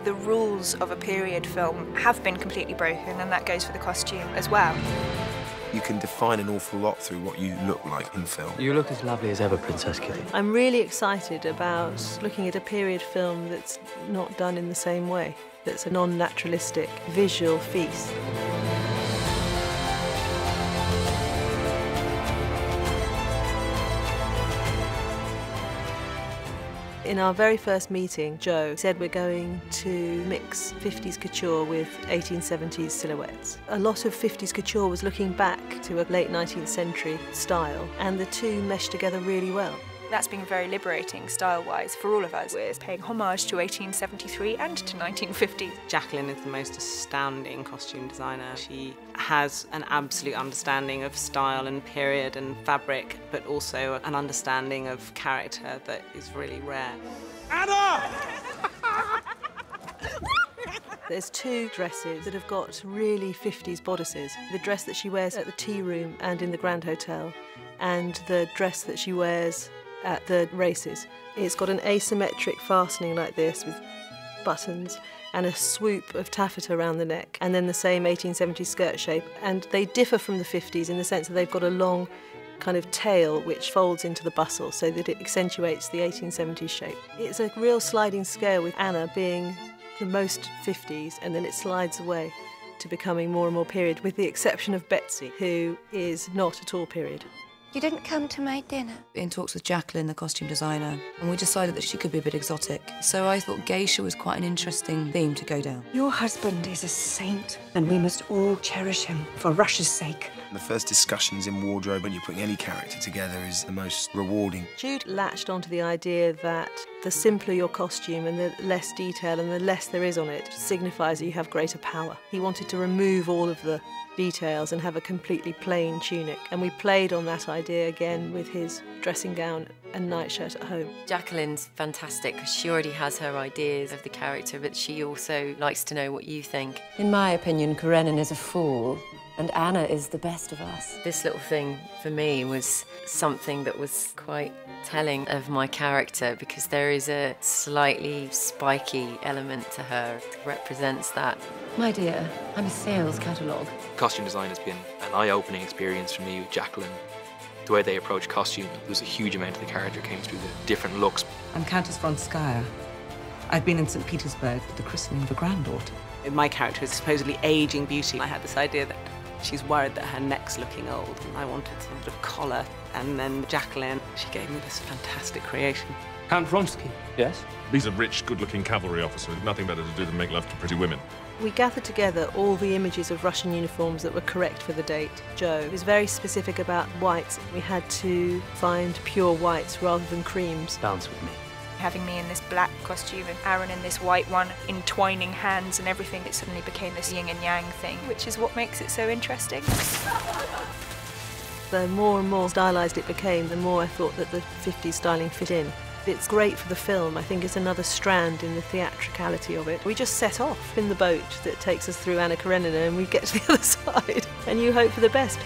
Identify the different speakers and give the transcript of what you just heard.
Speaker 1: The rules of a period film have been completely broken, and that goes for the costume as well.
Speaker 2: You can define an awful lot through what you look like in film.
Speaker 3: You look as lovely as ever, Princess Kitty.
Speaker 4: I'm really excited about looking at a period film that's not done in the same way, that's a non-naturalistic visual feast. In our very first meeting, Joe said we're going to mix 50s couture with 1870s silhouettes. A lot of 50s couture was looking back to a late 19th century style, and the two meshed together really well.
Speaker 1: That's been very liberating style-wise for all of us. We're paying homage to 1873 and to 1950.
Speaker 5: Jacqueline is the most astounding costume designer. She has an absolute understanding of style and period and fabric, but also an understanding of character that is really rare.
Speaker 6: Anna!
Speaker 4: There's two dresses that have got really 50s bodices. The dress that she wears at the tea room and in the Grand Hotel, and the dress that she wears at the races. It's got an asymmetric fastening like this with buttons and a swoop of taffeta around the neck, and then the same 1870s skirt shape. And they differ from the 50s in the sense that they've got a long kind of tail which folds into the bustle so that it accentuates the 1870s shape. It's a real sliding scale, with Anna being the most 50s, and then it slides away to becoming more and more period, with the exception of Betsy, who is not at all period.
Speaker 7: You didn't come to my dinner? In talks with Jacqueline, the costume designer, and we decided that she could be a bit exotic. So I thought geisha was quite an interesting theme to go down.
Speaker 8: Your husband is a saint, and we must all cherish him for Russia's sake.
Speaker 2: The first discussions in wardrobe when you're putting any character together is the most rewarding.
Speaker 4: Jude latched onto the idea that the simpler your costume and the less detail and the less there is on it signifies that you have greater power. He wanted to remove all of the details and have a completely plain tunic, and we played on that idea again with his dressing gown and nightshirt at home.
Speaker 9: Jacqueline's fantastic because she already has her ideas of the character, but she also likes to know what you think.
Speaker 10: In my opinion, Karenina is a fool, and Anna is the best of us.
Speaker 9: This little thing for me was something that was quite telling of my character, because there is a slightly spiky element to her. It represents that.
Speaker 10: My dear, I'm a sales catalogue.
Speaker 3: Costume design has been an eye-opening experience for me with Jacqueline. The way they approach costume, there was a huge amount of the character came through the different looks.
Speaker 11: I'm Countess Vronskaya. I've been in St. Petersburg for the christening of a granddaughter.
Speaker 5: My character is supposedly aging beauty. I had this idea that she's worried that her neck's looking old, and I wanted some sort of collar. And then Jacqueline, she gave me this fantastic creation.
Speaker 6: Count Vronsky.
Speaker 3: Yes?
Speaker 6: He's a rich, good-looking cavalry officer with nothing better to do than make love to pretty women.
Speaker 4: We gathered together all the images of Russian uniforms that were correct for the date. Joe was very specific about whites. We had to find pure whites rather than creams.
Speaker 3: Dance with me.
Speaker 1: Having me in this black costume and Aaron in this white one, entwining hands and everything, it suddenly became this yin and yang thing, which is what makes it so interesting.
Speaker 4: The more and more stylised it became, the more I thought that the 50s styling fit in. It's great for the film. I think it's another strand in the theatricality of it. We just set off in the boat that takes us through Anna Karenina, and we get to the other side, and you hope for the best.